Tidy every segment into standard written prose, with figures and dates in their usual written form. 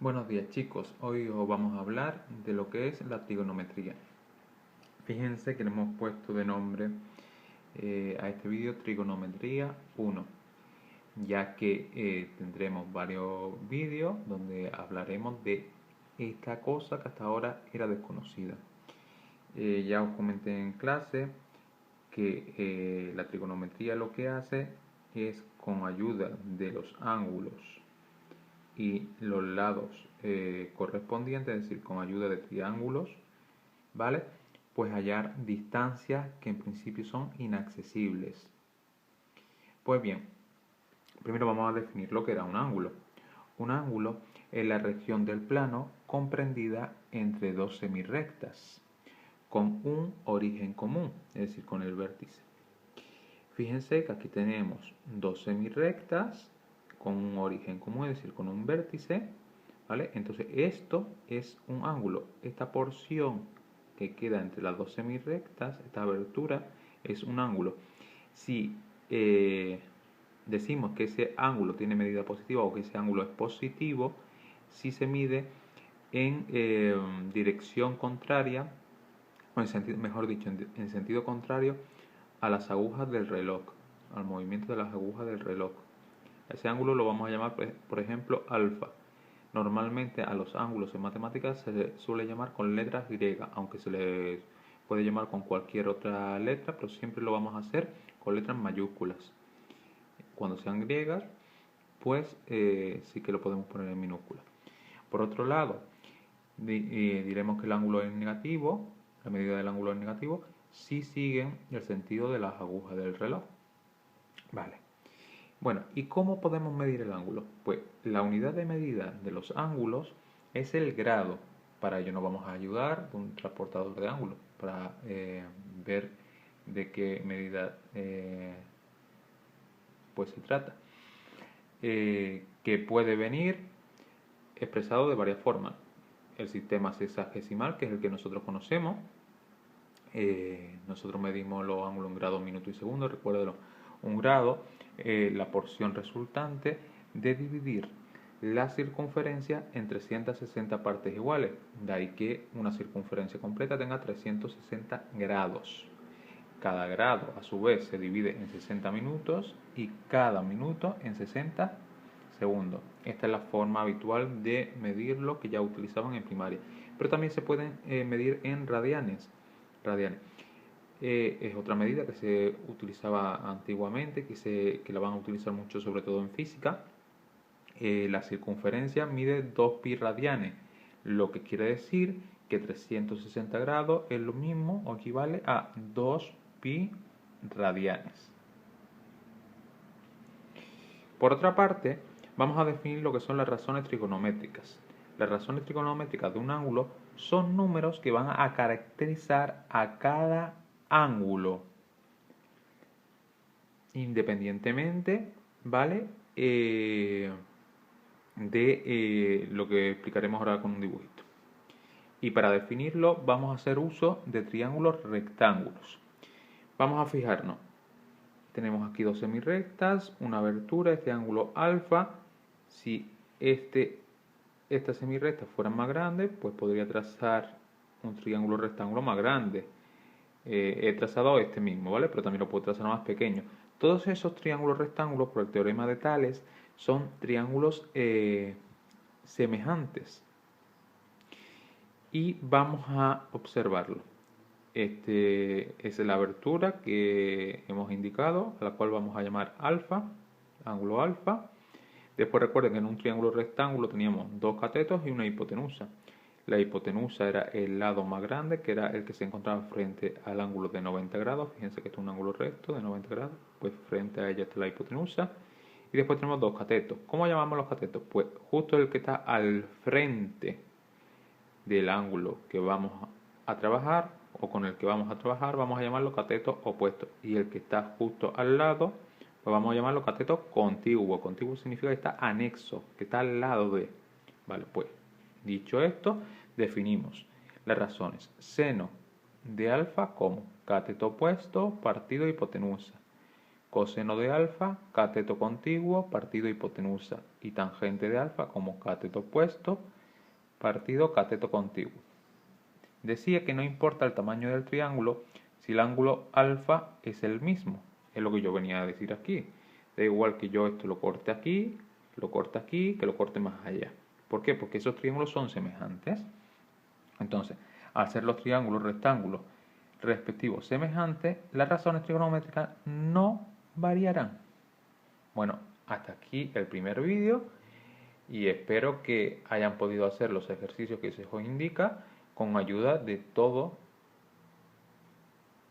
Buenos días chicos, hoy os vamos a hablar de lo que es la trigonometría. Fíjense que le hemos puesto de nombre a este vídeo Trigonometría 1, ya que tendremos varios vídeos donde hablaremos de esta cosa que hasta ahora era desconocida. Ya os comenté en clase que la trigonometría lo que hace es, con ayuda de los ángulos y los lados correspondientes, es decir, con ayuda de triángulos, ¿vale? Pues hallar distancias que en principio son inaccesibles. Pues bien, primero vamos a definir lo que era un ángulo. Un ángulo es la región del plano comprendida entre dos semirrectas, con un origen común, es decir, con el vértice. Fíjense que aquí tenemos dos semirrectas con un origen común, es decir, con un vértice, ¿vale? Entonces esto es un ángulo. Esta porción que queda entre las dos semirrectas, esta abertura, es un ángulo. Si decimos que ese ángulo tiene medida positiva o que ese ángulo es positivo, si se mide en dirección contraria, o en sentido, mejor dicho, en sentido contrario a las agujas del reloj, al movimiento de las agujas del reloj. Ese ángulo lo vamos a llamar, por ejemplo, alfa. Normalmente a los ángulos en matemáticas se le suele llamar con letras griegas, aunque se le puede llamar con cualquier otra letra, pero siempre lo vamos a hacer con letras mayúsculas. Cuando sean griegas, pues sí que lo podemos poner en minúsculas. Por otro lado, diremos que el ángulo es negativo, la medida del ángulo es negativo, si siguen el sentido de las agujas del reloj. Vale. Bueno, ¿y cómo podemos medir el ángulo? Pues la unidad de medida de los ángulos es el grado. Para ello nos vamos a ayudar de un transportador de ángulos para ver de qué medida pues se trata. Que puede venir expresado de varias formas. El sistema sexagesimal, que es el que nosotros conocemos. Nosotros medimos los ángulos en grados, minutos y segundos. Recuérdalo, un grado, la porción resultante de dividir la circunferencia en 360 partes iguales. De ahí que una circunferencia completa tenga 360 grados. Cada grado, a su vez, se divide en 60 minutos y cada minuto en 60 segundos. Esta es la forma habitual de medirlo que ya utilizaban en primaria. Pero también se pueden medir en radianes. Es otra medida que se utilizaba antiguamente, que la van a utilizar mucho, sobre todo en física. La circunferencia mide 2 pi radianes, lo que quiere decir que 360 grados es lo mismo o equivale a 2 pi radianes. Por otra parte, vamos a definir lo que son las razones trigonométricas. Las razones trigonométricas de un ángulo son números que van a caracterizar a cada ángulo independientemente, ¿vale? De lo que explicaremos ahora con un dibujito. Y para definirlo vamos a hacer uso de triángulos rectángulos. Vamos a fijarnos. Tenemos aquí dos semirrectas, una abertura, este ángulo alfa. Si esta semirrecta fueran más grandes, pues podría trazar un triángulo rectángulo más grande. He trazado este mismo, ¿vale? Pero también lo puedo trazar más pequeño. Todos esos triángulos rectángulos, por el teorema de Tales, son triángulos semejantes. Y vamos a observarlo. Este es la abertura que hemos indicado, a la cual vamos a llamar alfa, ángulo alfa. Después recuerden que en un triángulo rectángulo teníamos dos catetos y una hipotenusa. La hipotenusa era el lado más grande, que era el que se encontraba frente al ángulo de 90 grados. Fíjense que esto es un ángulo recto de 90 grados, pues frente a ella está la hipotenusa. Y después tenemos dos catetos. ¿Cómo llamamos los catetos? Pues justo el que está al frente del ángulo que vamos a trabajar o con el que vamos a trabajar, vamos a llamarlo cateto opuesto. Y el que está justo al lado, pues vamos a llamarlo cateto contiguo. Contiguo significa que está anexo, que está al lado de. Vale, pues dicho esto, definimos las razones. Seno de alfa como cateto opuesto partido hipotenusa. coseno de alfa, cateto contiguo, partido hipotenusa, y tangente de alfa como cateto opuesto, partido cateto contiguo. Decía que no importa el tamaño del triángulo si el ángulo alfa es el mismo, es lo que yo venía a decir aquí. Da igual que yo esto lo corte aquí, que lo corte más allá. ¿Por qué? Porque esos triángulos son semejantes. Entonces, al ser los triángulos rectángulos respectivos semejantes, las razones trigonométricas no variarán. Bueno, hasta aquí el primer vídeo y espero que hayan podido hacer los ejercicios que se os indica con ayuda de todo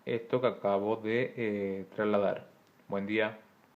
esto que acabo de trasladar. Buen día.